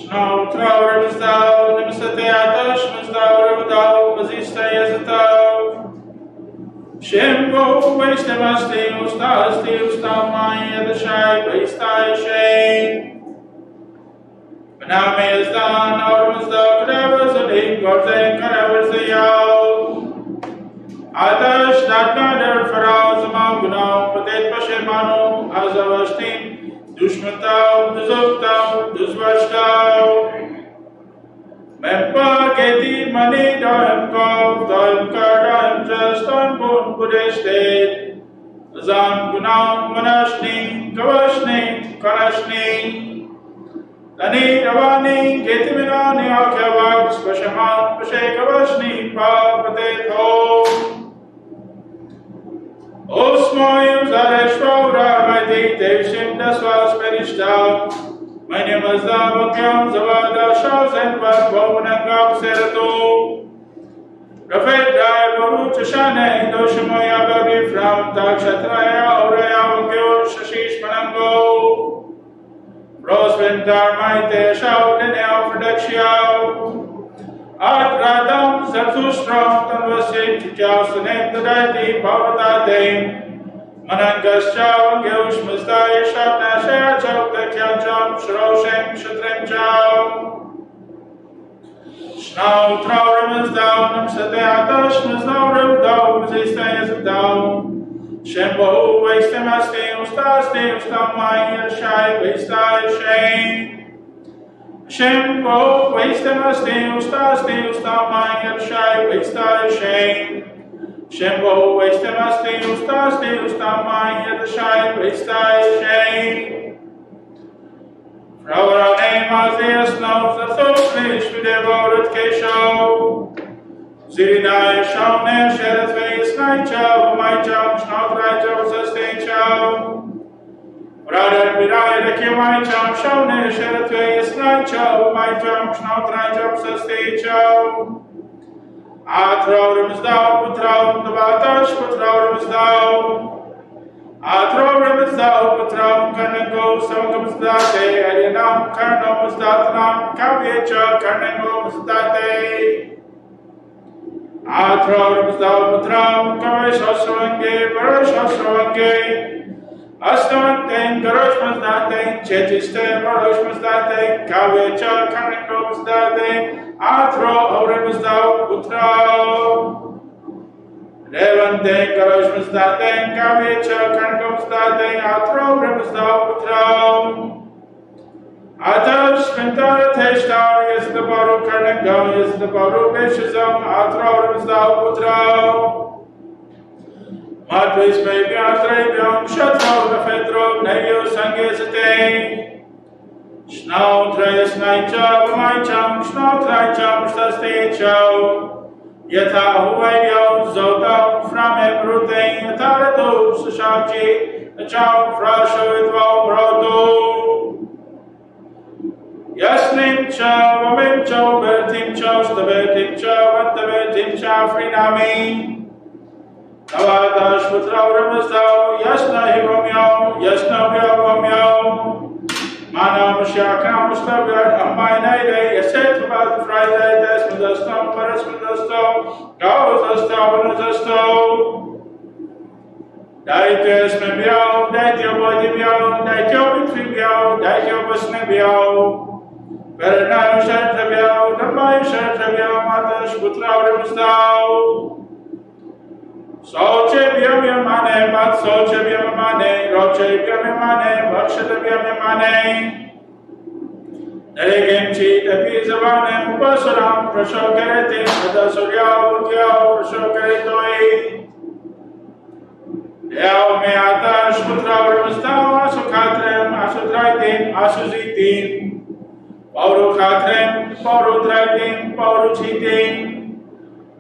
Now throw rivers thou, Nimisate Atash, thou river thou, Bazista as a thou. Shimbo, waste them as the Maya, the shy, waste thy shame. But now may as done, out was thou, cadavers of the gods and cadavers the yow. Atash, that gather for us among Gunau, but it Pashemano, as a wasting, Dushmatau, Duzoptau, Duzwashtau. Mehbad geti mani doim kov, doim kar, doim just, doim bun budeshted. Azam gunam manashni, kavashni, kanashni. Dani davani geti minani akhavak, spashaman, pashe kavashni, pa patet ho. Osmoyim zareshvora, madi tevshim daswas perishtav. My name is Davakam Zavada Shawzen Bakbomanangam Serato. Rafet Dai Baru Chashane, Doshamoya Babi from Takshatraya, Oraya Gyur Shashish Manango. Rosventar Maite Shaw, Denel Fredakshiao. At Radam Zatushram, Tanvasit, Tikas, the name the Dati, Pavatate. Manangas Chow, Gilsh Mazdai, Shabna Shaya Chow, the Kyacham, Shroshem, Shatrim Chow. Snow, Traurim is down, Sate Atash, Mazdaurim, Dow, Mazista is down. Shembo, waste him as the Ustas, Ustamai, Shai, waste thy shame. Shembo, waste him as the Ustas, Ustamai, Shai, waste thy shame. Shembo, waste them as the Ustamai, the Shai, waste thy shame. For our name as the snows, the Thoslish, we devoted Kesho. Zirinai, Shamne, Sheret face, night chow, my chow, Snout right chow, sustain chow. Rather, Virai, the Kimai chow, Shamne, Sheret face, night chow, my chow, Snout right chow, sustain chow. Atraurim is thou, Putraurim, the Batash, Putraurim is thou. Atraurim is thou, Putraurim, Karnango, Samkam is date, Arianam, Karnam is datanam, Kavyecha, Karnango is date. Atraurim is thou, Putraurim, Kavish Asravange, Varush Asravange. Astavantain, Garush Mazdate, Chetiste, Varush Mazdate, Kavyecha, Karnango is date. Atro, Aurim is thou, Putra. Levante, Karosh is that thing, Kavicha, Karnagos that thing, Atro, Aurim is thou, Putra. Atash, Spintar, Teshtar, yes, the Baru, Karnagam, yes, the Baru, Beshazam, Atro, Aurim is thou, Putra. Matvis, baby, Atrebium, Shatro, the Fedro, Negio, Sangesate. Snow trace night chow, my chow, snow try chow, sustain chow. Yeta huayo, zota, from everything, Tarato, Sushachi, a chow, frasho with Brodo. Yasmin chow, Amin chow, Bertin chow, Stabetin chow, and the Bertin chow, Frinami. Navadash, Putraurim is thou, Yasna Hivomyo, Yasna Vyavomyo. Manam Shakam Stabad, Amainade, Yaset about Friday, Desmodastom, Parasmodastom, Gauzastom, Daites Mebiao, Daitio Bodibiao, Daitio Bitribiao, Daitio Basnebiao, Berenam Shantabiao, Damai Shantabiao, Matash Putraurim Stau. Soche biam yamane, mat soche biam yamane, roche biam yamane, vakshata biam yamane. Neregem chi tabi zavane, upasaram, prasho kerete, vada suryao, utyao, prasho keretoi. Yao me atash, putraurim stau, asu katrem, asu traitim, asu zitim. Pauru katrem, pauru traitim, pauru chitim.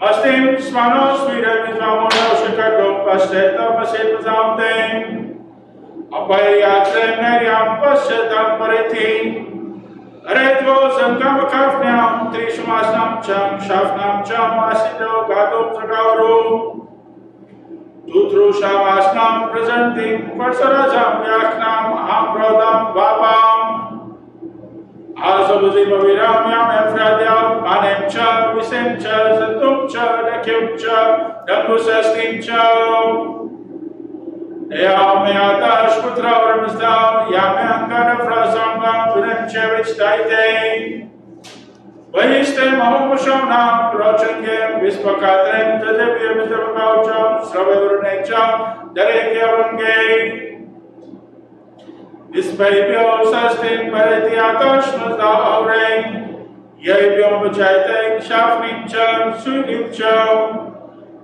Astim smanos videm izvamono shikardom pasteta paset zamtem. Apai yatrem neriam pasetam paritim. Retvo zankam kafnyam trishmasnam cham shafnam cham asido gadom zagauru. Tutru shavasnam presenting parsarazam yaknam amprodam vapam. Azo Buzi Baviram Yam Efradia, Panem Cha, Visem Cha, Zatum Cha, Dakim Cha, Dambusastim Cha. Ea Meatash Putra Ramsdam, Yamangana Frasanga, Purim Chevich Taite. Vaiste Mahomushonam, Rochangem, Vispakatrem, Tadevia Vizavagaucham, Sravavurnecham, Darekyavangay. Vispavio Sastin, Paratiatash Mazda Aureng, Yabio Vajaiteng, Shafnim Cham, Sunim Cham.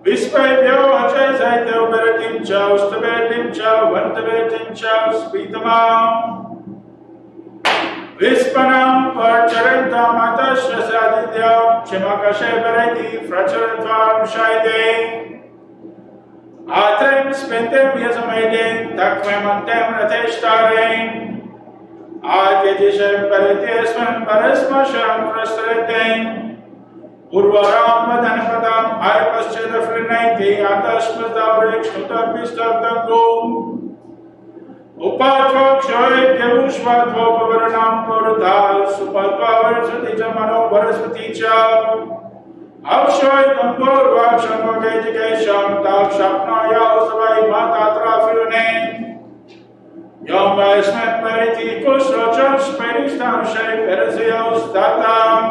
Vispavio Achazaito, Beratim Cham, Stabetim Cham, Vantabetim Cham, Spitamam. Vispanam Parcharentam Atashasadidyam, Chimakashe Bereti, Fracharantam Shaide. Atrem Spentem Yazamaiden, Takmemantem Rateshtaren. Adyatishem Beretesman, Paresmasham Frastreten. Urvaram Madanapadam, Ipaschedafrinati, Atashmadavrik, Shutapistabdangum. Upatva Kshoy Kevushvatva Pavaranam Purudal, Supatva Varsati Jamano Varasvati Cha. Avshoy Kampurva Shamakajikesham, Tav Shapnaya Usavai Matatra Firune. Yom Vaismet Pariti Kusrocham Speristam Shai Perasios Datam.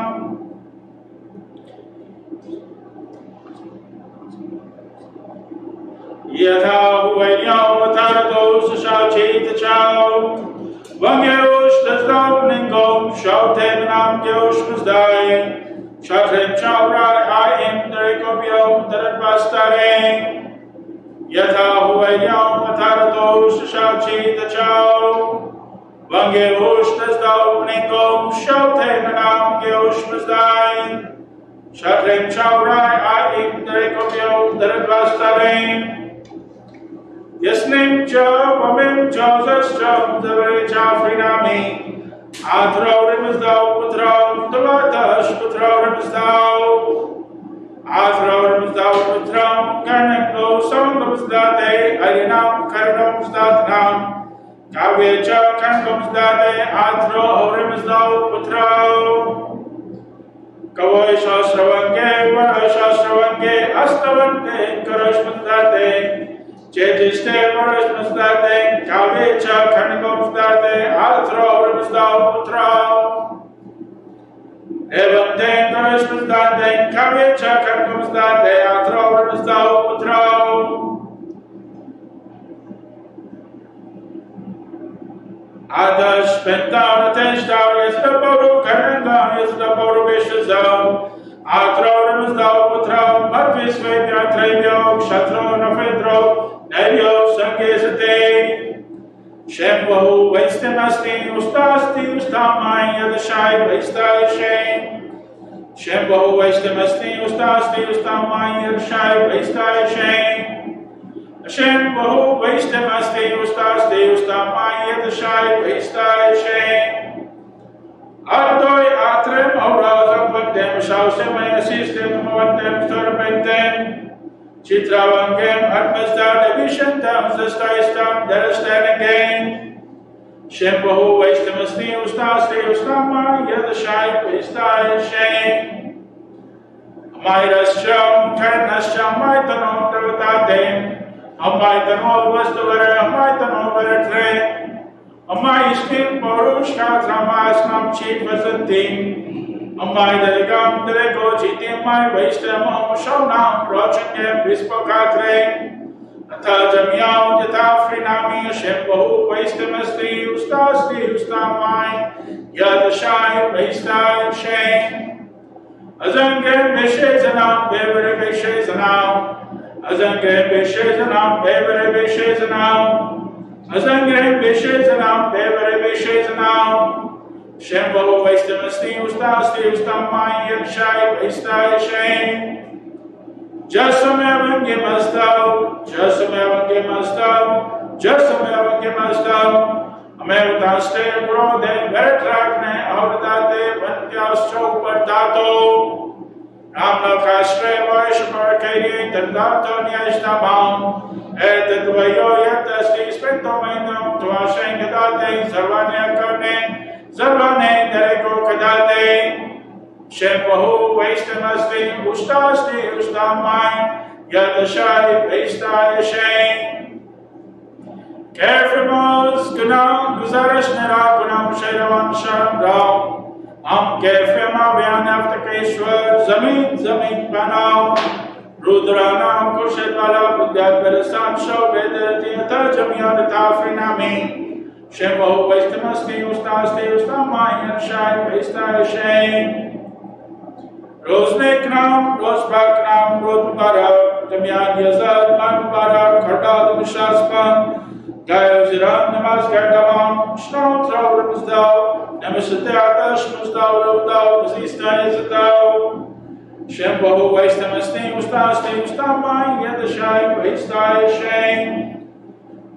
Yatha Huayam Tarados Shachit Chow Vangyush Dasdam Ningom Shautemanam Gyosh Mazdai Shatrem Chaurai Ayim Darikobyo Taradvastare Yatha Huayam Tarados Shachit Chow Vangyush Dasdam Ningom Shautemanam Gyosh Mazdai Shatrem Chaurai Ayim Darikobyo Taradvastare Yasnim Cha, Pamim Cha, Zascha, Zavare Cha, Frinami, Athro Rimazdao, Putram, Tavatash, Putro Rimazdao, Athro Rimazdao, Putram, Karnako, Samgamsdate, Arinam, Karnam Statnam, Kavya Cha, Karnamsdate, Athro Rimazdao, Putro, Kavoy Shasravange, Vara Shasravange, Astavante, Karashmandate, Chetiste Varashmasdate, Kavecha, Karnagomsdate, Athro, Rimasdao, Putra. Evante, Karashmasdate, Kavecha, Karnagomsdate, Athro, Rimasdao, Putra. Adash, Pentam, Ateshtav, Yestaboru, Karnanga, Yestaboru, Vishazao. Athro, Rimasdao, Putra, Madvis, Vedya, Trevyo, Kshatro, Nafedro. Nevyo Sangesate Shembo Vaistamasti Ustasti Ustamai Yadashai Vaistai Shem Shembo Vaistamasti Ustasti Ustamai Yadashai Vaistai Shem Shembo Vaistamasti Ustasti Ustamai Yadashai Vaistai Shem Adoi Atrem Aurazam Vantem Shausemaya System Vantem Storpentem Chitravangam Atmastar Vishantam Zastaistam Darastan again. Shembahu Vaistamasti Ustasti Ustama Yadashai Vaistai Shem. Amairascham Karnascham Maitanom Tavatatem. Amaitano Vastavara Amaitano Varatre. Amaiskim Parush Katramasnam Chitvasantim. Amai Delegam Delego Chitimai Vaistamam Shaunam Rochangam Vispakatre Atajamyam Yatafrinami Shembahu Vaistamasti Ustasti Ustamai Yadashai Vaistai Shem Azangam Vishezanam Bevere Vishezanam Azangam Vishezanam Bevere Vishezanam Azangam Vishezanam Bevere Vishezanam Shembo Vaistamasti Ustasti Ustamai Yadashai Vaistai Shem Jasamevan Gimastau Jasamevan Gimastau Jasamevan Gimastau Amevataste Brode Vertrakne Avdate Vantyas Chopartato Ramna Kashre Vaishamarkari Tardato Nyashtamam Etadvayo Yatasti Spentomenam Tuashengadate Sarvanya Karne Zarvane Dereko Kadal Shembahu Vaistamasti Ustasti Ustamai Yadashai Vaistai Shane Kefrimos Gunam Guzarash Nera Gunam Shaidavan Sharam Ram Am Kefrima Vyan Aftakeshwar Zamin Zamin Panam Rudranam Kurshet Bala Buddhat Beresan Shaw Vedati Jamyan Tafrinami Shembahu Vaistamasti Ustasti Ustamai Yadashai Vaistai Shane Rosnekram, Rosbakram, Rodbarak, Damyan Yazad, Manbarak, Kardad, Mishaspan, Gayaziran, Namaz Gardavan, Shnam Traur Muzdal, Namasadeatash Muzdal, Rodal, Mazista Yazadal, Shembahu, Vaistamasti, Ustasti, Ustamai, Yadashai, Vaistai, Shane,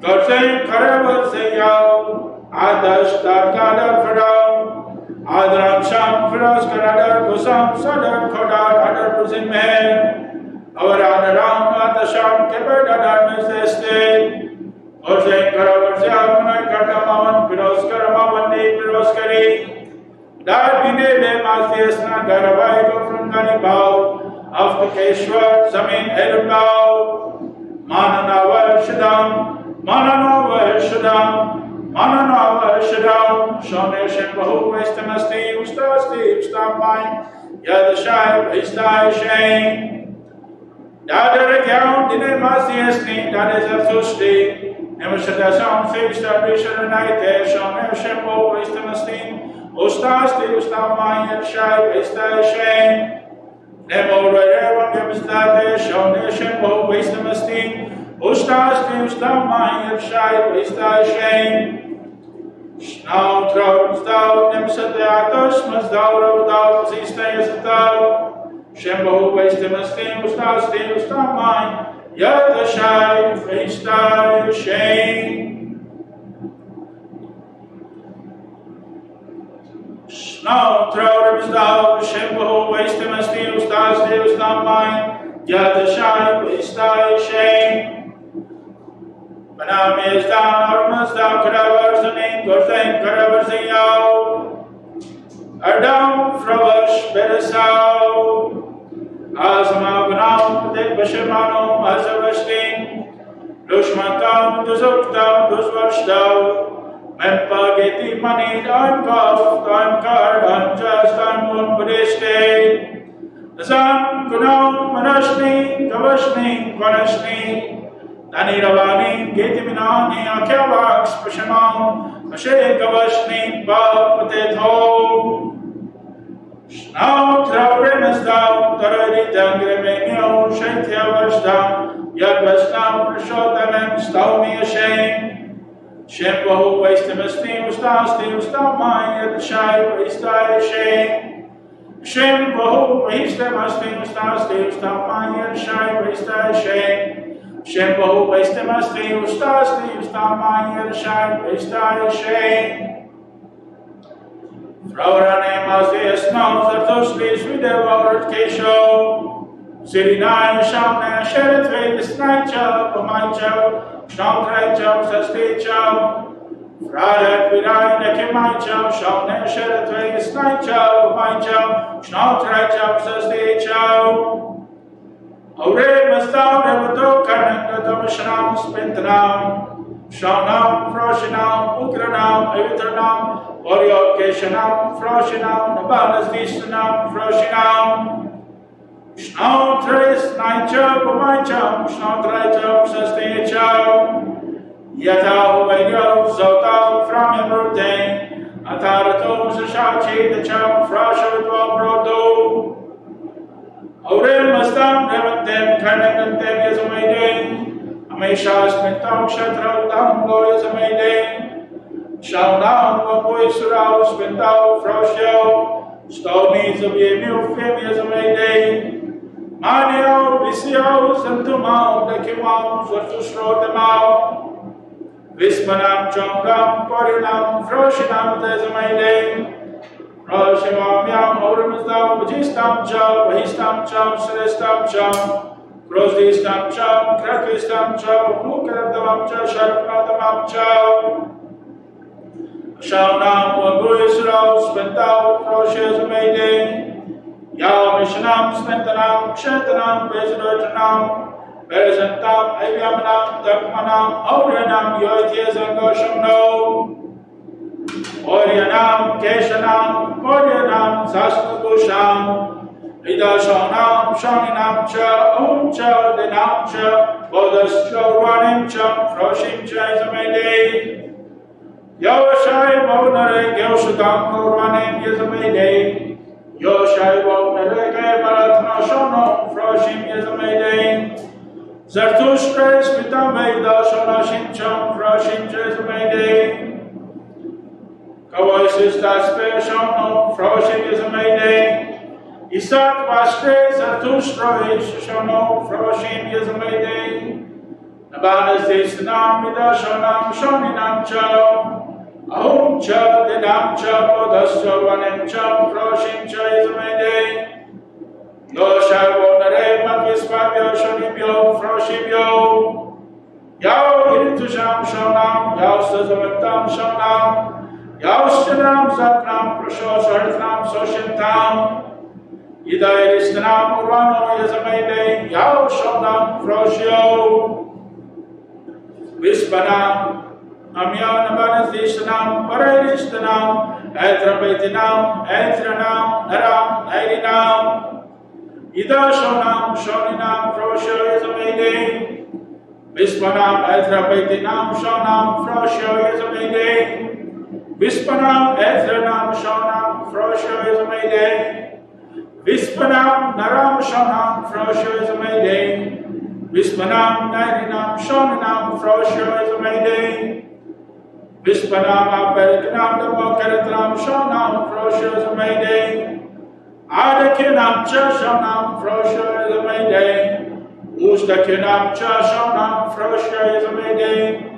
Garzay, Karavar, Zayal, Adash, Darkada, Fadal, Adram Sham Firas Karadar Gosam Sadar Kodar Adar Puzin Meher Avaran Adasham Keberdadar Nizeste Orze Karavarze Amunai Kardamavan Firas Karamavandi Firas Kari Dar Bine Mazdesna Garavai from Ganibao Aftakeshwar Zamin Erumbao Mananavar Shadam Mananavar Shadam Mananavar Shadam Shone Shembahu Vaistamasti Ustasti Ustamai Yadashai Vaistai Shane Dadaragyam Dine Mazdesni Dadazartushti Nemashadasam Fibsta Visharanaite Shone Shembahu Vaistamasti Ustasti Ustamai Yadashai Vaistai Shane Nemo Revan Yabzdate Shone Shembahu Vaistamasti Ustasti Ustamai Yadashai Vaistai Shane Now troubles thou, Nimsadeatash, Mazdau, thou, Zista thou, Shembahu, Vaistamasti, Ustasti, Ustamai, Yadashai, Vaistai, Shane. Now troubles thou, Shembahu, Vaistamasti, Ustasti, Ustamai, Yadashai, Vaistai, Shane. Manam is down, Armas thou, Karavars, and in Gorzain, Karavars, and Yao. Ardam, Fravash, Beresau. Azama, Gunam, Dek Bashamano, Azavashtin. Lushmantam, Duzuktam, Duzvarshtav. Mempageti, Manid, I'm Kaf, I'm Card, I'm Just, I'm One Budishte. Azam, Gunam, Manashni, Kavashni, Vanashni. Dani Ravani, Getiminani, Akavax, Pashamam, Ashe Gavashni, Papatetho. Now, Travemas down, Taradi Dangramenio, Shaitya Vashdam, Yadvastam, Prishotamem, Staumi Ashain. Shembahu, Vaistamasti, Ustasti, Ustamai, Yadashai, Vaistai Ashain. Shembahu, Vaistamasti, Ustasti, Ustamai, Yadashai, Vaistai Ashain. Shembahu Vaistamasti, Ustasti, Ustamai, Yadashai, Vaistai Ashain. Fraurane Mazdeas Nau, Zartushli, Svidevart Kesho. Sirinai, Shamna, Sheret Vedas Naicha, Pamaicha, Shamtraicha, Sasticha. Fraret Virai, Nekimaicha, Shamna, Sheret Vedas Naicha, Pamaicha, Shamtraicha, Sasticha. Aure Mastau Revato Karnanga Damashanam Spintanam Shanam Froshinam Ukranam Evitranam Oriokeshanam Froshinam Nabanas Dishanam Froshinam Shnau Tres Naicha Pumaicham Shnau Traicham Sastecham Yata Uveyo Zotau Framim Rute Ataratum Sashachi Dacham Frashavitwa Brodo Aurel Mastam Revantem Karnagantem Yazamayde Ameshas Pintam Shatrau Tam Glory Yazamayde Shaunam Wapoy Surau Spintau Froshio Stomies of Yemu Fim Yazamayde Manio Visio Santumau Dekimau Zartushrotamau Vismanam Chongam Porinam Froshinam Yazamayde Rashimam Yam Auramazam Vajistam Cham, Vahistam Cham, Celestam Cham, Krosdistam Cham, Kratvistam Cham, Mukaradamam Cham, Sharpadamam Cham, Shaunam Waguisrau, Spentau, Froshes Mayday, Spentanam, Kshentanam, Bezadotanam, Beresantam, Aviamanam, Dakmanam, Aurianam, Yoitiazangasham no. Oryanam, Keshanam, Oryanam, Sasnagusham, Idashanam, Shaninam cha, Om cha, Dinam cha, Bodhascha, Ranim cha, Froshim cha, Izamede. Yoshai Bonare, Yoshadam, Ranim, Yazamede. Yoshai Bonare, Baratna Shono, Froshim, Yazamede. Zartushtra, Spitamay, Dashonashim cha, Froshim cha, Izamede. Kavoisis das Peshono, Froshim Yazamede. Isaac Vashtre, Zartushtra, Shono, Froshim Yazamede. Nabanas Desanam, Midashonam, Shoninam cha. Ahum cha, Dinam cha, Bodhascha, Vanim cha, Froshim cha, Yazamede. Yoshai Bonare, Madvispavyo, Shonibyo, Froshibyo. Yao Iritusham Shonam, Yao Sazavatam Shonam. Yaushanam Satnam Prasho Sarthnam Soshintam Idairistanam Urano Yazamede Yaushonam Froshio Vispanam Amyanabanas Dishanam Parairistanam Aitrapetinam Aitranam Naram Airinam Idashonam Shoninam Froshio Yazamede Vispanam Aitrapetinam Shonam Froshio Yazamede Vispanam, Ethranam, Shonam, Froshio Yazamede. Vispanam, Naram, Shonam, Froshio Yazamede. Vispanam, Narinam, Shoninam, Froshio Yazamede. Vispanam, Aperitinam, Damokaratram, Shonam, Froshio Yazamede. Adakinam, Cha, Shonam, Froshio Yazamede. Ustakinam, Cha, Shonam, Froshio Yazamede.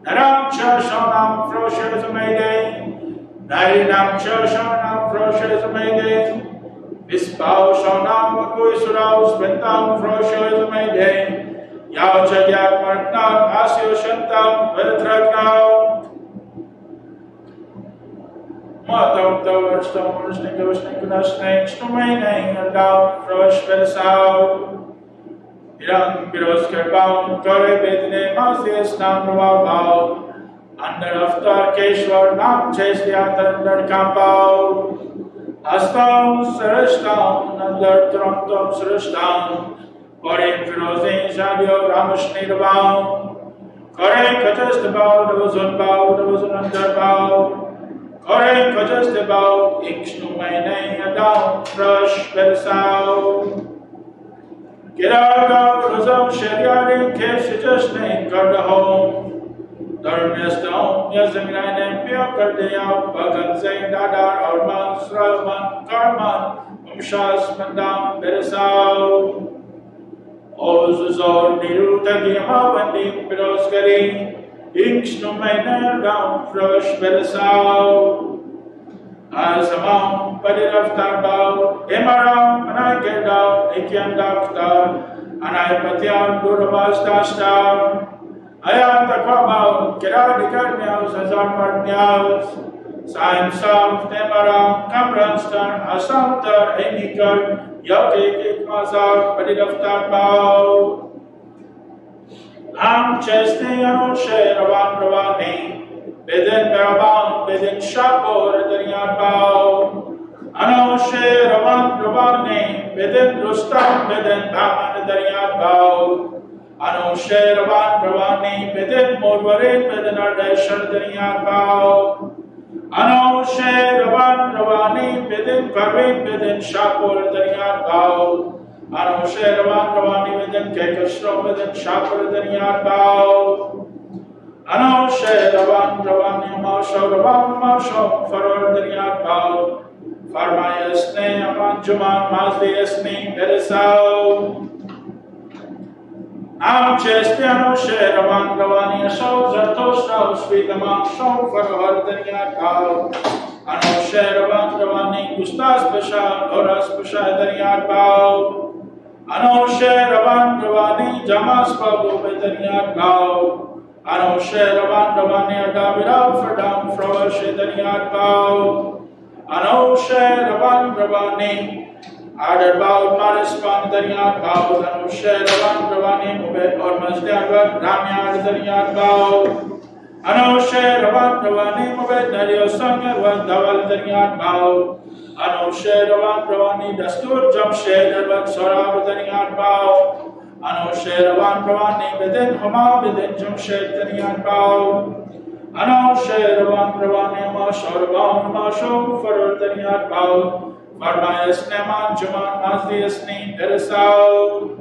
Naram cha shonam Froshio Yazamede. Narinam cha shonam Froshio Yazamede. Vispao shonam Vakuisurao Spentam Froshio Yazamede. Yao Chagyak Martnam Asio Shantam Vedragnao. Matam Tavarshtam Vrishnikavishnikunashne Shtumaine Adam Frosh Versao. Iran Birosker Baum, Kore Bedne, Mazias Nam Ravao, Under Aftar Keshwar Nam Chesliatan Under Kampao, Astam Sarashtam, Under Trontom Sarashtam, Kore Firozin Jandio Ramashni Ravao, Kore Kajastabao, Davazunbao, Davazunandarbao, Kore Kajastabao, Ikshnu Maine Adam, Rush Bersao. Kiraga Rosam Sheriani Keshijashne Kardahom Dharmyastam Yazamiranem Pio Kardayam Bhagat Zain Dadar Arman Sraman Karman Umshas Mandam Beresao Ozuzor Nirutagi Havandim Piroskari Ikshnu Maine Ram Frosh Beresao Azamam Padiraftar Bao Emaram Anakerdao Nikyan Daktar Anaipatyam Duravas Dastar Ayam Takwabao Kiradikar Azam Marnyals Saim Sam Temaram Kamranstar Asamtar Enikar Yotik Ikmazar Padiraftar Bao Am Chesne Anushe Ravan Ravani Beden Baraban, Beden Shapor, Darian Bao, Anoshe, Ravan, Ravane, Beden Rustam, Beden Baman, Darian Bao, Anoshe, Ravan, Ravane, Beden Morvarin, Beden Ardeshar, Darian Bao, Anoshe, Ravan, Ravane, Beden Karin, Beden Shapor, Darian Bao, Anoshe, Ravan, Ravane, Beden Kekashro, Beden Shapor, Darian Bao, Anoshe Ravan Ravan Yamasho Ravan Masho Faror Dariat Bao Farmayasne Amanjuman Mazdiyasne Beresao Am Cheste Anoshe Ravan Ravan Yasho Zartoshra Svidamam Shom Faror Dariat Bao Anoshe Ravan Ravani Gustas Pasha Horas Pasha Dariat Bao Anoshe Ravan Ravani Jamas Babu Dariat Bao Anoshe Ravan Ravani Adavira Ferdam Frosh Dariat Bao Anoshe Ravan Ravani Adar Baud Marispan Dariat Baud Anusher Ravan Ravani Mubed or Masdarvat Ramyad Dariat Baud Anusher Ravan Ravani Mubed Nario Sangar Van Daval Dariat Baud Anusher Ravan Ravani Dastur Jamshed Ervad Sorab Dariat Baud Anusher Ravan Ravani Beden Hama Beden Jamshed Dariat Baud Anusher Ravan Ravani Ma Shorban Ma Shom Farur Dariat Baud Farmayas Neman Juman Mazdias Nim Peresau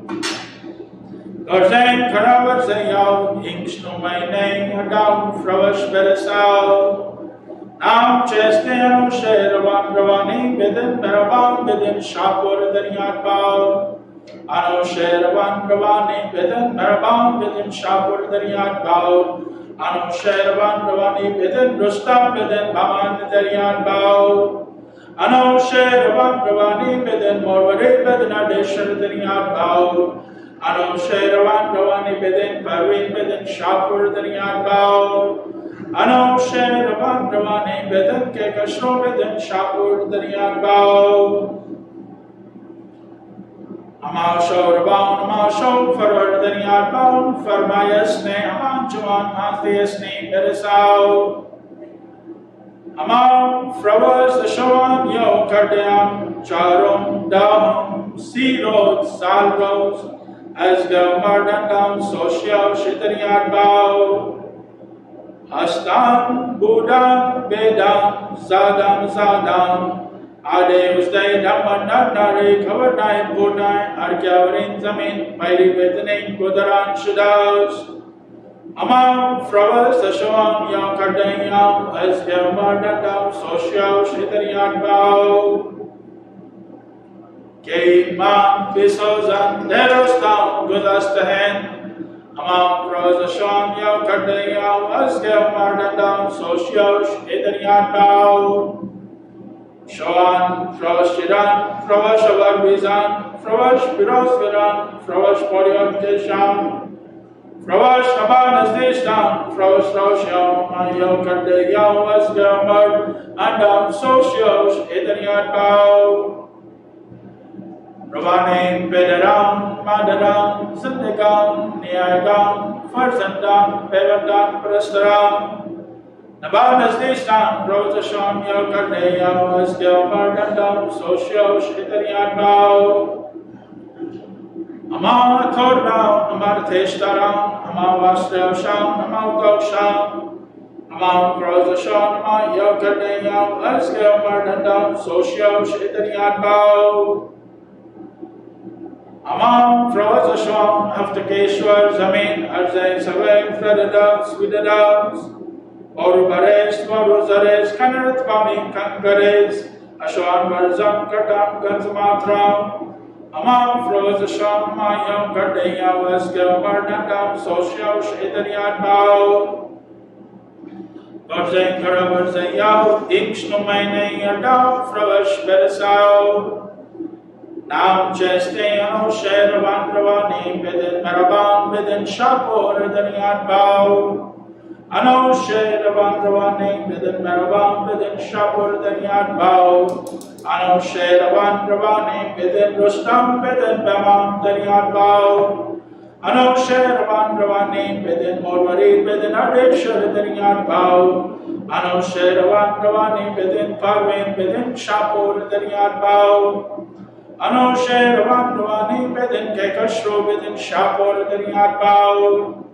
Gorzain Karavat Zayau Ingshnu Mainay Hagam Fravash Peresau Nam Chestianu Sheravan Ravani Bidin Meravan Bidin Shapur Dariat Bau Anu Sheravan Ravani Bidin Meravan Bidin Shapur Dariat Bau Anu Sheravan Ravani Bidin Rustam Bidin Bhaman Dariat Bau Anu Sheravan Ravani Bidin Morvare Bidin Adeshar Dariat Bau Anu Sheravan Ravani Bidin Parvin Bidin Shapur Dariat Bau Anu Sheravan Ravani Bidin Kekashro Bidin Shapur Dariat Bau Amal Shoravan Amal Shom Farur Dariat Bau Farmayasne Aman Juman Mazdiyasne Beresau Amam Fravas the Shawan Yo Kardeam Charum Dam Sirod Salvos Asgam Mardandam Social Shitariat Bau Astam Buddham Vedam Zadam Zadam Ade Usday Dhamman Nare Kavarnai Purnai Arkyavarin Zamin Mairi Vedanin Kudaran Shudas Amam Fravas the Shawan Yo Kardeam Asgam Mardandam Social Shitariat Bau Keimam Bisozan Derostam Gudastahen Amam Prozasham Yo Kardayam Asgam Mardandam Sosyosh Idariat Bau Shawan Fravashiran Fravashavar Bizan Fravash Pirosviran Fravash Poryot Kesham Fravash Habanas Deshtam Fravash Rosham Yo Kardayam Asgam Mardandam Sosyosh Idariat Bau Ravanim, Vedaram, Madaram, Sindhikam, Niyagam, Farzandam, Pevandam, Prastaram, Nabanas Dishtam, Protasham, Yokarneyam, Asgyam, Mardandam, Soshyo, Shitariat Bau, Amam Tordam, Amam Teshtaram, Amam Vastrevsham, Amam Doksham, Amam Protasham, Amam Yokarneyam, Asgyam, Mardandam, Soshyo, Shitariat Bau, Amam Fravasasham Aftakeshwar Zamin Arzay Savay Fredadams Vidadams Orubares Moruzares Kanarat Pami Kankares Ashwan Varzam Katam Ganzamatram Amam Fravasasham Mayam Kardaya Vasgam Vardandam Soshyo Shedariat Bau Varzay Karavarzay Yahu Ingshnu Maine Yadam Fravash Beresau Nam Chestayano Sheravan Ravani Bidin Maravan Bidin Shapur Dariat Bau Ano Sheravan Ravani Bidin Maravan Bidin Shapur Dariat Bau Ano Sheravan Ravani Bidin Rustam Bidin Bamam Dariat Bau Ano Sheravan Ravani Bidin Morvari Bidin Adeshur Dariat Bau Ano Sheravan Ravani Bidin Parvin Bidin Shapur Dariat Bau Ano Sheravan Ravani Bidin Kekashro Bidin Shapur Dariat Bau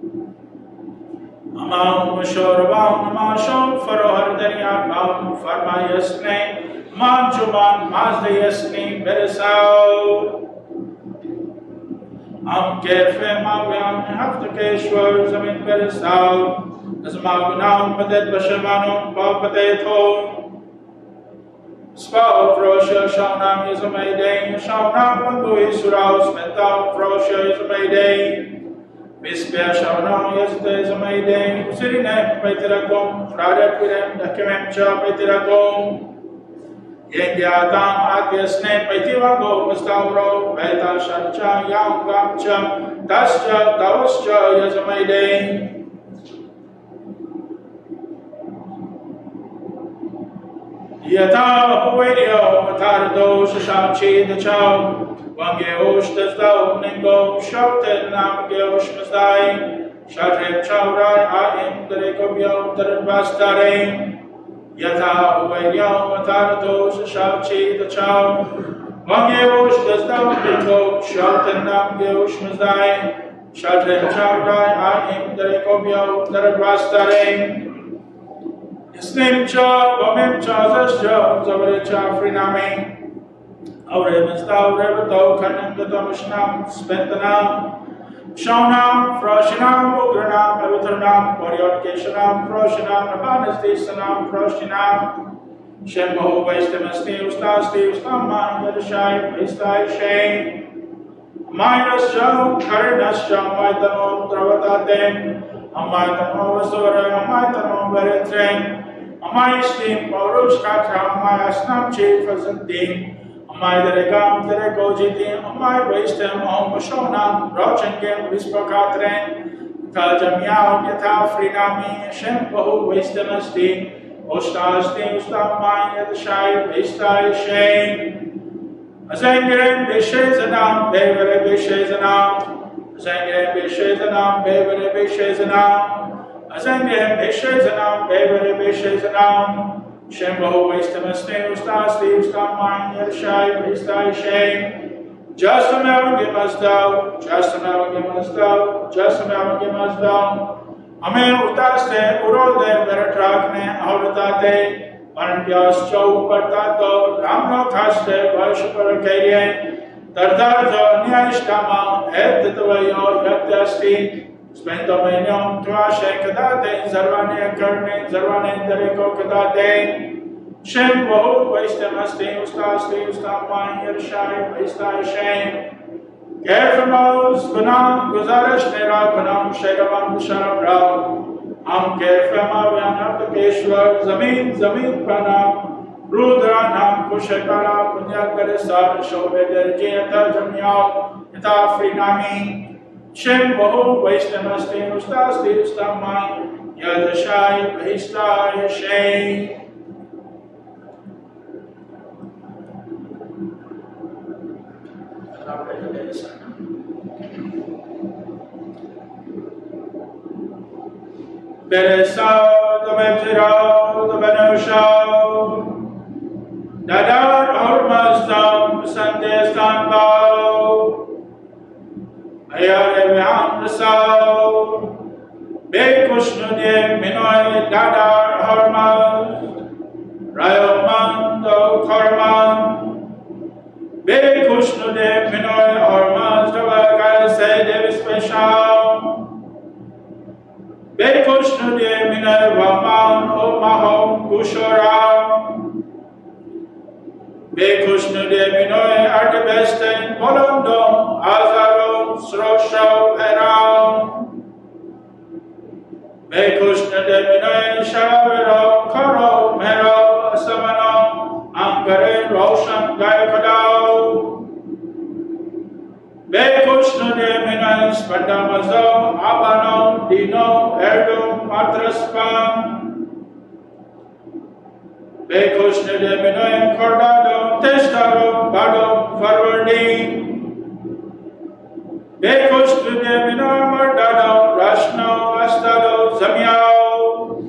Amam Shoravan Amasham Farohar Dariat Bau Farmayasne Manjuman Mazdayasne Beresau Am Kefe Mavyam Haftakeshwar Zamin Beresau Asmagunam Padet Bashavanum Papateto Spell Frosha Shaunam is a Mayday, Shaunam Bandui Suraus Mental Frosha is a Mayday, Mispia Shaunam yesterday is a Mayday, Sirine Petirakum, Fradet Virem, Dakimemcha Petirakum, Yengiatam Atyasne Petivago, Mustavro, Beta Shancha, Yam Gamcha, Dascha, Tavascha is a Mayday. Yata Huedio, Matardo, Shashamchi, the Chow, Wangeosh, the Zdao, Ningo, Shoten, Namgeosh, Mazdai, Shatrim Chowrai, Aim, the Rekobio, the Bastare, Yata Huedio, Matardo, Shashamchi, the Chow, Wangeosh, the Zdao, Ningo, Shoten, Namgeosh, Mazdai, Shatrim Chowrai, Aim, the Rekobio, the Bastare, Snimcha, Bomimcha, Zasjo, Zavaricha, Frinami, Auremistal, Rebato, Kanim, the Domishnam, Spentanam, Shonam, Froshinam, Ugranam, Eviternam, Poriokeshanam, Froshinam, Rabanis, Disanam, Froshinam, Shembo, Vestimasti, Ustasti, Ustama, Yadashai, Vestai, Shane, Minus Joe, Karinas, John, Maitano, Travatatem, Amaitano, Vasura, Amaitano, Veretren, Amai steam, Paurush Katra, Amai Asnam Chief as a team, Amai Deregam, Deregojitim, Amai Wastem, Om Shonam, Rochengem, Vispakatren, Taljamiao, Yata Frinami, Shempo, Wastem as team, Ostastim, Ustamai, Yadashai, Vestai, Shane, Azangren, Bishezanam, Bevere Bishezanam, Azangren, Bishezanam, Bevere Bishezanam, Azangem, Bishezanam, Bevere Bishezanam, Shembo, Wastemastim, Ustasti, Ustamai, Yadashai, Vestai, Shane, Just a man give us thou, just a man give us thou, just a man give us thou, Amen, Utaste, Urode, Veratrakne, Auratate, Varnpias, Chau, Partato, Ramno Kaste, Vaishaparakarye, Tartarzo, Nyashtama, Etavayo, Yatyasti, Spendomenium, Tuashe, Kadate, Zarvane, Karne, Zarvane, Dereko, Kadate, Shembo, Wastemasti, Ustasti, Ustamai, Yershai, Vestai, Shem, Kerfamos, Gunam, Guzarish, Nera, Gunam, Shegavan, Sharam Rao, Am Kerfama, Vyanaptakeshwar, Zamin, Panam, Rudranam, Kushekara, Punyakaresar, Shobeder, Jeta, Jamyal, Yata Frinami, Shembo, Wastemasti, Ustasti, Ustamai, Yadashai, Vestai, Shem. Beresau, the Bebzirau, the Benushau, Dadar, Hormazdam, Sandestan Bao, Ayarevian, the Sau, Bekushnudim, Minoi, Dadar, Hormaz, Rayomando, Korman, Bekushnudim, Minoi, Hormaz, Tavakai, Sedev Special. Bekushnudim, Minoi, Vaman, Omahom, Kushoram, Bekushnudim, Minoi, Artebesten, Bolondom, Azarom, Srosho, Eram, Bekushnudim, Minoi, Shavero, Koro, Mero, Samano, Angare, Roshan, Gaikadao, Bekushnudim, Minoi, Spandamazo, Abano, Dino, Erdum, Matraspan, Bekushnudim, Minoi, Cordado, Testaro, Bado, Farwardin, Bekushnudim, Minoi, Mordado, Rashno, Astado, Zamiao,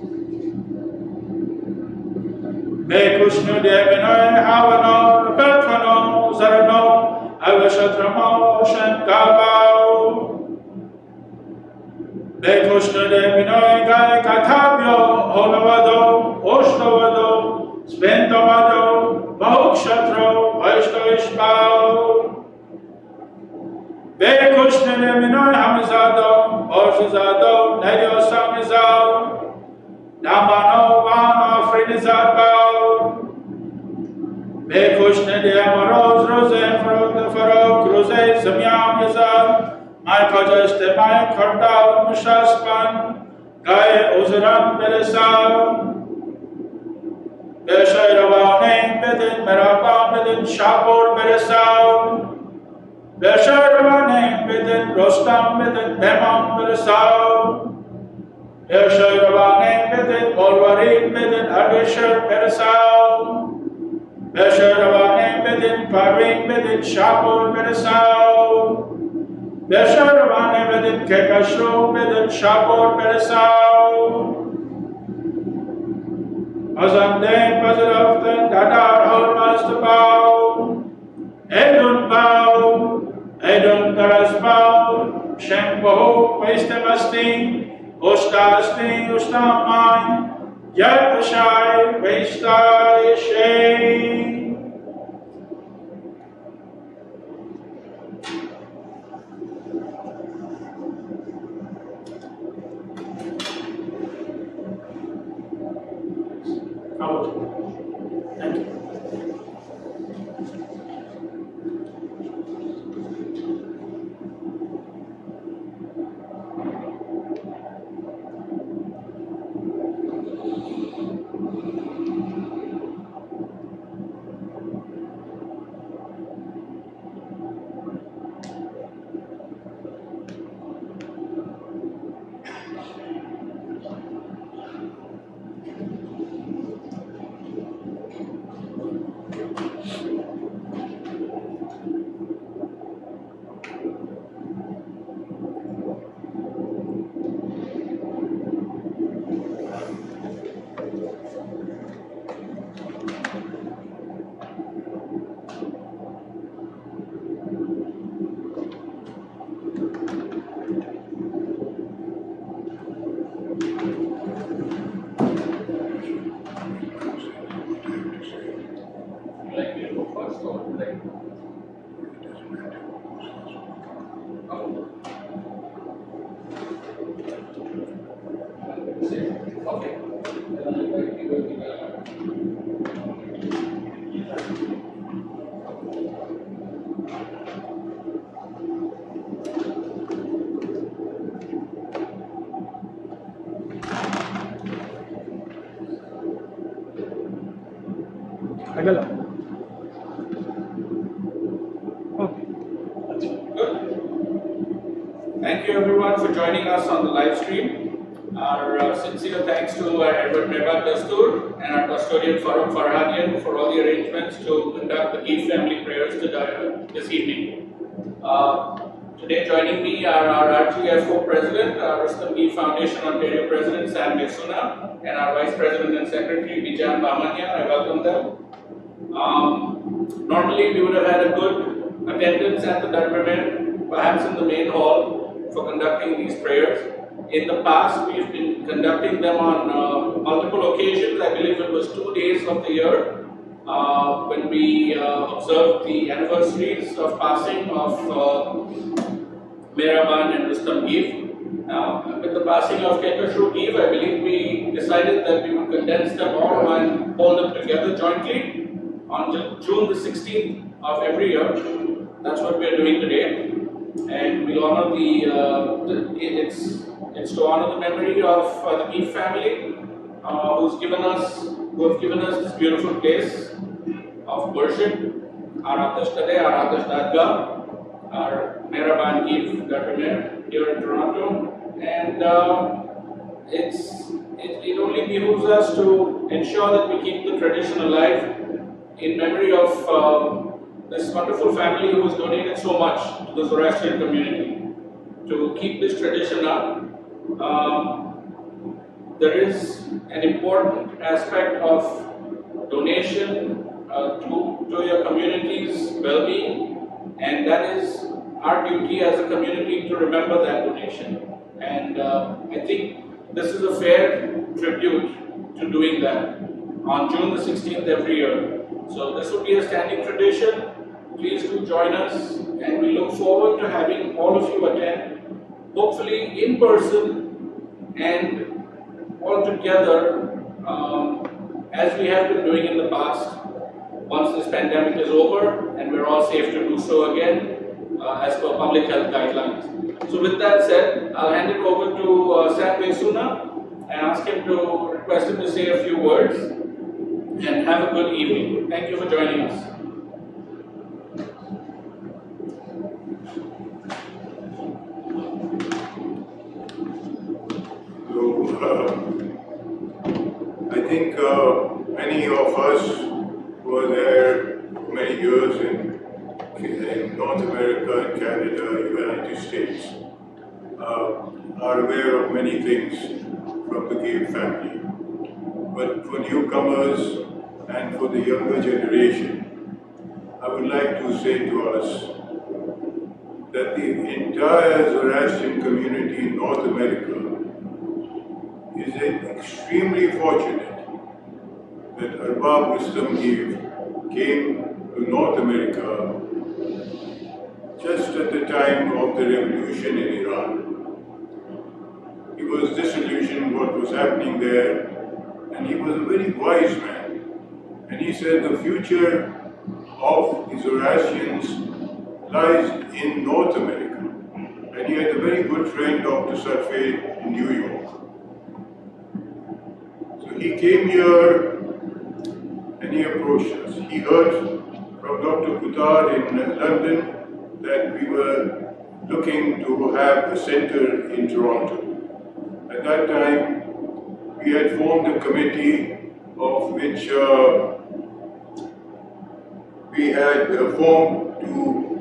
Bekushnudim, Minoi, Havano, Belfano, Zarano, Avashatramo, Shankabao, Bekushnudim, Minoi, Gai, Katabio, Olavado, Oshtovado, Spentomado, Bahukshatro, Vaishtoishbao, Bekushnudim, Minoi, Hamizado, Oshizado, Nadio Samizao, Damano, Vano, Frinizabao, Bekushnudim, Moroz, Rose, Farok, Rose, Samyam, Yazal, My Kajeste, My Kordal, Mushaspan, Gai, Uzaran, Beresal, Beshairavanim, Bedin, Merabam, Bedin, Shapur, Beresal, Beshairavanim, Bedin, Rostam, Bedin, Bemam, Beresal, Beshairavanim, Bedin, Bolvarim, Bedin, Adishar, Beresal, Besharavanem bedin parim bedin shapur bedasau. Besharavanem bedin kekashru bedin shapur bedasau. Azandem bazaraften dadar hormastapau. Edun bau, edun tarasbau. Shempo vaistamasti, ustasti ustamai. Yatashai vaistai shay. Thank you. Agala. Thank you everyone for joining us on the live stream. Our sincere thanks to Ervad Mehbad Dastur and our custodian Farhadian for all the arrangements to conduct the Guiv family prayers this evening. Today joining me are our RTFO President, our Guiv Foundation Ontario President Sam Mesuna, and our Vice President and Secretary Bijan Bamanya. I welcome them. Normally we would have had a good attendance at the Darbarmen, perhaps in the main hall, for conducting these prayers. In the past, we've been conducting them on multiple occasions. I believe it was 2 days of the year when we observed the anniversaries of passing of Mehbad and Guiv. With the passing of Kekashru Guiv, I believe we decided that we would condense them all and hold them together jointly on June the 16th of every year. That's what we are doing today, and we honor it's to honor the memory of the Guiv family who have given us this beautiful place of worship, our Atash Tade, our Atash Dadga, our Mehbad Guiv Darbarmen here in Toronto, and it only behooves us to ensure that we keep the tradition alive in memory of this wonderful family who has donated so much to the Zoroastrian community. To keep this tradition up, there is an important aspect of donation to your community's well-being, and that is our duty as a community to remember that donation. And I think this is a fair tribute to doing that on June the 16th every year. So this will be a standing tradition. Please do join us, and we look forward to having all of you attend, hopefully in person and all together as we have been doing in the past, once this pandemic is over and we're all safe to do so again as per public health guidelines. So with that said, I'll hand it over to Sam Mesuna and ask him to request him to say a few words, and have a good evening. Thank you for joining us. I think many of us were there in North America and Canada, United States, are aware of many things from the Guiv family. But for newcomers and for the younger generation, I would like to say to us that the entire Zoroastrian community in North America is extremely fortunate that Ervad Guiv came to North America just at the time of the revolution in Iran. He was disillusioned what was happening there, and he was a very wise man. And he said the future of the Zoroastrians lies in North America. And he had a very good friend, Dr. Sarfate, in New York. So he came here and he approached us. He heard from Dr. Kutad in London that we were looking to have a center in Toronto. At that time, we had formed a committee of which we had formed to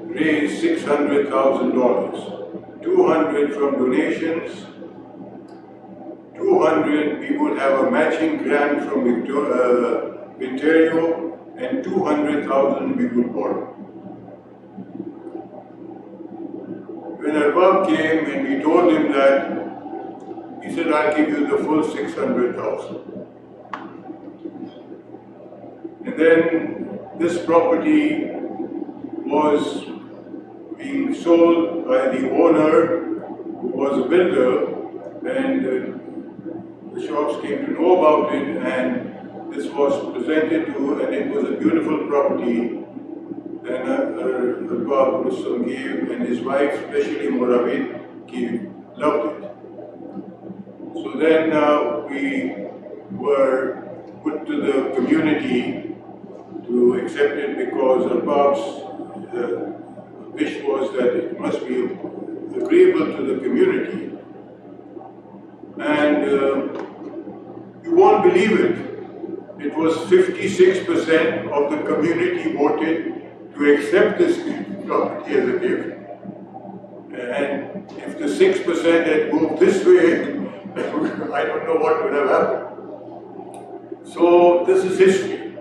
raise $600,000. 200 from donations, 200 we would have a matching grant from Ontario, and 200,000 we would borrow. When Ervad came and we told him that, he said, I'll give you the full 600,000. And then this property was being sold by the owner, who was a builder, and the shops came to know about it, and this was presented to, and it was a beautiful property. And Ervad Guiv and his wife, especially Moravid Guiv, loved it. So then we were put to the community to accept it because Ervad's wish was that it must be agreeable to the community. And you won't believe it. It was 56% of the community voted to accept this property as a gift. And if the 6% had moved this way, I don't know what would have happened. So this is history.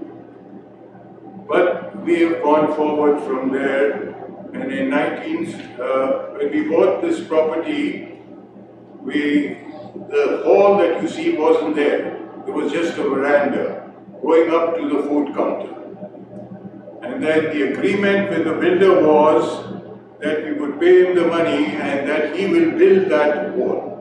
But we have gone forward from there. And in when we bought this property, the hall that you see wasn't there. There was just a veranda going up to the food counter. And then the agreement with the builder was that we would pay him the money and that he will build that wall.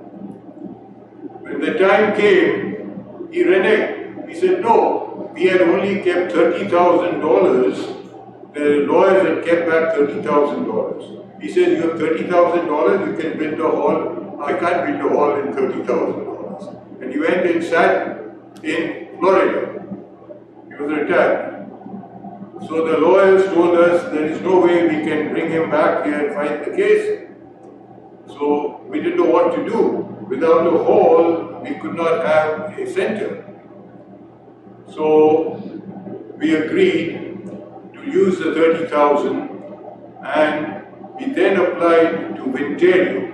When the time came, he reneged. He said, no, we had only kept $30,000. The lawyers had kept back $30,000. He said, you have $30,000, you can build a hall. I can't build a hall in $30,000. And he went and sat in Florida. He was retired. So the lawyers told us there is no way we can bring him back here and fight the case. So we didn't know what to do. Without a hall, we could not have a center. So we agreed to use the 30,000, and we then applied to Ontario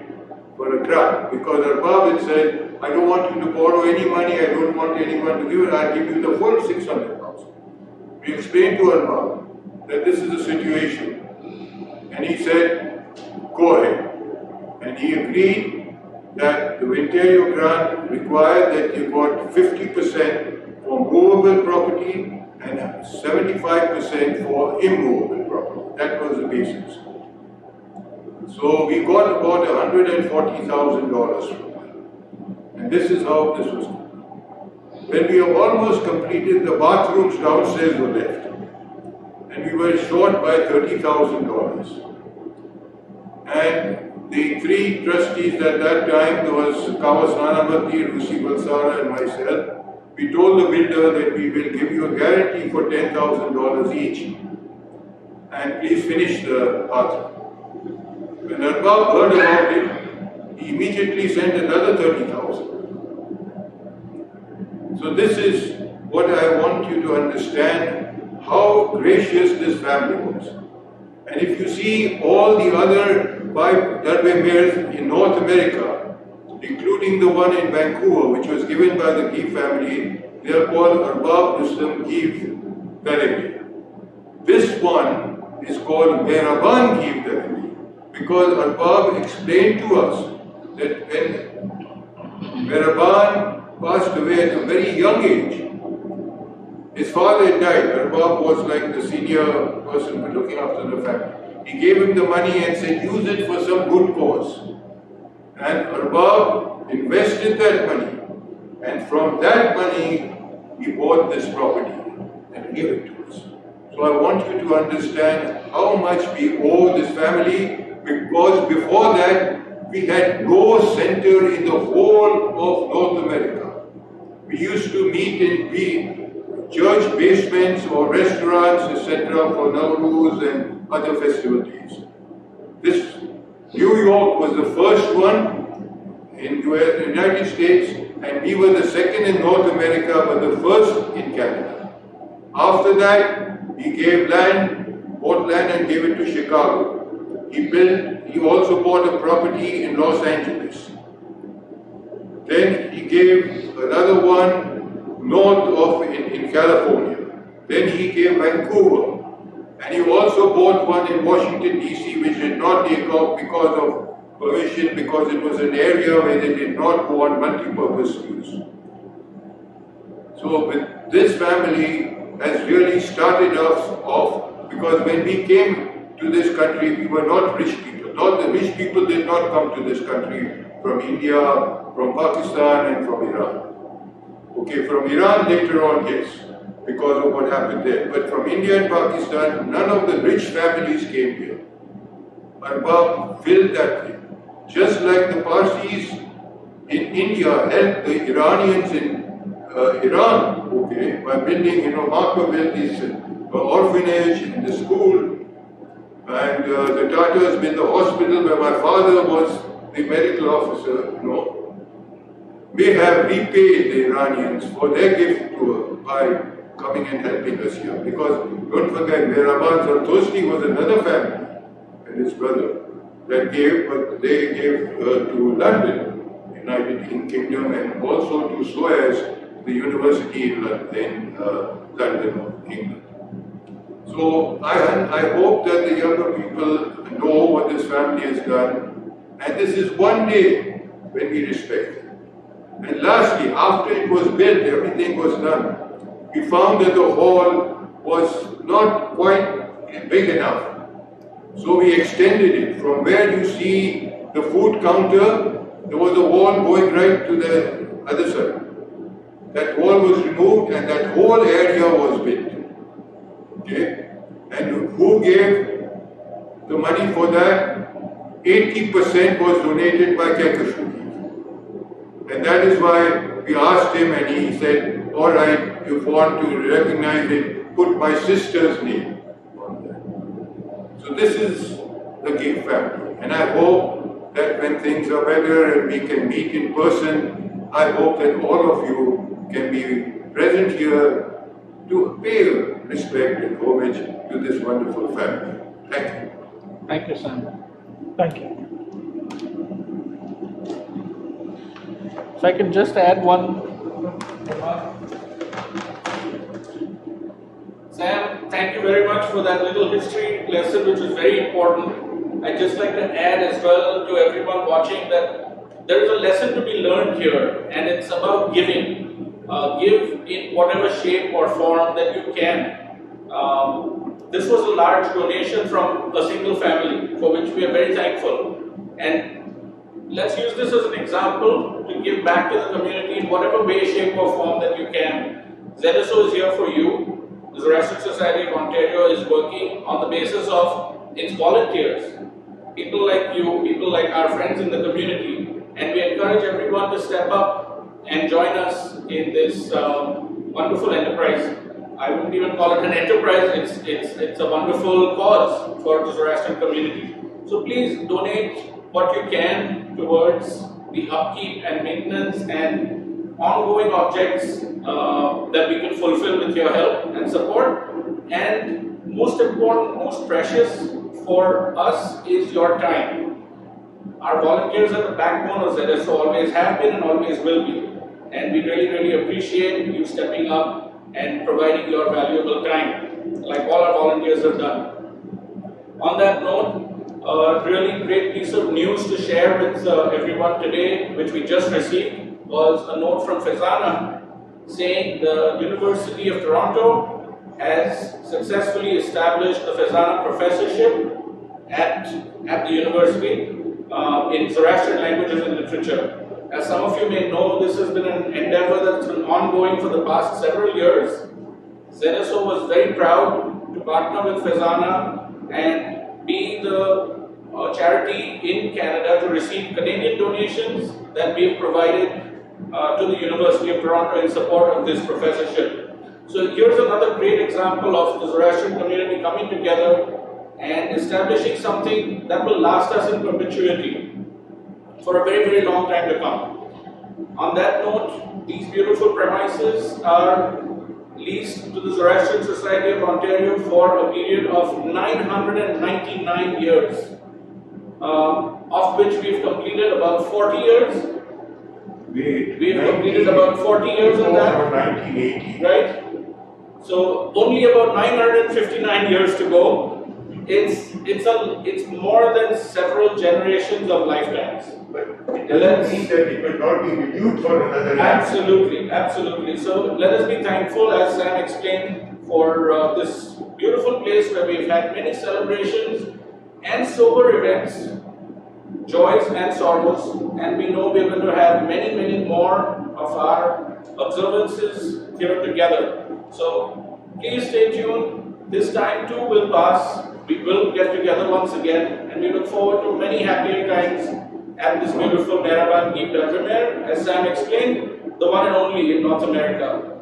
for a grant because Ervad had said, I don't want you to borrow any money, I don't want anyone to give it, I'll give you the full 600,000. We explained to Ervad that this is the situation, and he said, go ahead. And he agreed that the Ontario grant required that you got 50% for movable property and 75% for immovable property. That was the basis. So we got about $140,000 from that. And this is how this was done. When we have almost completed, the bathrooms downstairs were left. And we were short by $30,000. And the three trustees at that time, there was Kawas Nanamati, Rusi Balsara and myself, we told the builder that we will give you a guarantee for $10,000 each. And please finish the bathroom. When Ervad heard about it, he immediately sent another 30,000. So this is what I want you to understand, how gracious this family was. And if you see all the other 5 Darbe mayors in North America, including the one in Vancouver, which was given by the Guiv family, they are called Ervad Guiv Darbe. This one is called Mehbad Guiv Darbe, because Ervad explained to us that when Mehbad passed away at a very young age, his father had died. Ervad was like the senior person looking after the family. He gave him the money and said, use it for some good cause. And Ervad invested that money. And from that money, he bought this property and gave it to us. So I want you to understand how much we owe this family, because before that, we had no center in the whole of North America. We used to meet in church basements or restaurants, etc. for Nowruz and other festivities. This New York was the first one in the United States, and we were the second in North America, but the first in Canada. After that, he gave land, bought land and gave it to Chicago. He also bought a property in Los Angeles. Then he gave another one north of in California. Then he gave Vancouver. And he also bought one in Washington DC, which did not take off because of permission, because it was an area where they did not want multi-purpose use. So with this family has really started us off, because when we came to this country, we were not rich people. Not the rich people did not come to this country from India, from Pakistan and from Iran. Okay, from Iran later on, yes, because of what happened there. But from India and Pakistan, none of the rich families came here. Ervad filled that thing. Just like the Parsis in India helped the Iranians in Iran, okay, by building, Makkah built this orphanage and the school. And the Tatars built the hospital where my father was the medical officer, We have repaid the Iranians for their gift to us by coming and helping us here. Because don't forget, Mehbad Zartosti was another family and his brother that gave, but they gave to London, United Kingdom, and also to SOAS, the university in London, England. So I hope that the younger people know what this family has done, and this is one day when we respect it. And lastly, after it was built, everything was done, we found that the hall was not quite big enough. So we extended it. From where you see the food counter, there was a wall going right to the other side. That wall was removed and that whole area was built. Okay? And who gave the money for that? 80% was donated by Kekashu. And that is why we asked him, and he said, all right, if you want to recognize it, put my sister's name on that. So this is the Guiv family. And I hope that when things are better and we can meet in person, I hope that all of you can be present here to pay respect and homage to this wonderful family. Thank you. Thank you, Sam. Thank you. If I can just add one. Sam, thank you very much for that little history lesson, which is very important. I'd just like to add as well to everyone watching that there is a lesson to be learned here, and it's about giving. Give in whatever shape or form that you can. This was a large donation from a single family, for which we are very thankful. And let's use this as an example to give back to the community in whatever way, shape or form that you can. ZSO is here for you. The Zoroastrian Society of Ontario is working on the basis of its volunteers. People like you, people like our friends in the community. And we encourage everyone to step up and join us in this wonderful enterprise. I wouldn't even call it an enterprise, it's a wonderful cause for the Zoroastrian community. So please donate what you can towards the upkeep and maintenance and ongoing objects that we can fulfill with your help and support. And most important, most precious for us is your time. Our volunteers are the backbone of ZSO, always have been and always will be. And we really, really appreciate you stepping up and providing your valuable time, like all our volunteers have done. On that note, a really great piece of news to share with everyone today, which we just received, was a note from Fezana saying the University of Toronto has successfully established the Fezana Professorship at the university in Zoroastrian languages and literature. As some of you may know, this has been an endeavor that's been ongoing for the past several years. ZSO was very proud to partner with Fezana and be the charity in Canada to receive Canadian donations that we have provided to the University of Toronto in support of this professorship. So here's another great example of the Zoroastrian community coming together and establishing something that will last us in perpetuity for a very, very long time to come. On that note, these beautiful premises are leased to the Zoroastrian Society of Ontario for a period of 999 years, of which we've completed about 40 years. We've completed about 40 years of that, 1980. Right? So only about 959 years to go. It's more than several generations of lifetimes. But it doesn't mean that it will not be renewed for another. Absolutely, absolutely. So let us be thankful, as Sam explained, for this beautiful place where we've had many celebrations and sober events, joys and sorrows, and we know we're going to have many, many more of our observances here together. So please stay tuned. This time too will pass. We will get together once again, and we look forward to many happier times at this beautiful Mehbad Guiv, as Sam explained, the one and only in North America.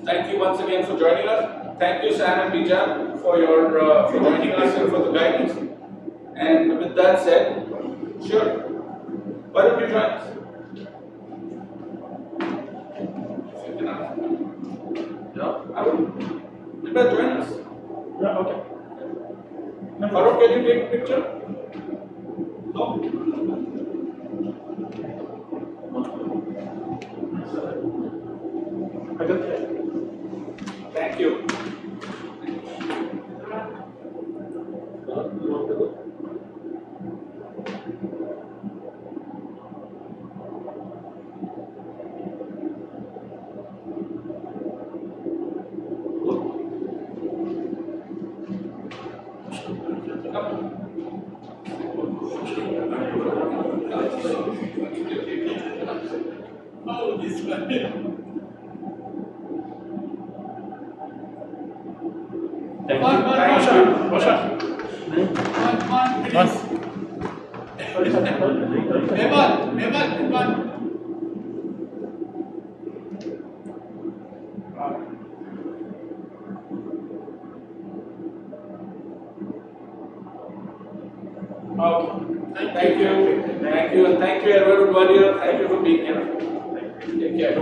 Thank you once again for joining us. Thank you, Sam and Bijan, for for joining us and for the guidance. And with that said, sure, why don't you join us? Yeah, I will. You better join us. Yeah, okay. Farooq, can you take a picture? No? Thank you. Oh, this one. Mehbad. Thank you, and thank you, Ervad. Thank you for being here. Take care.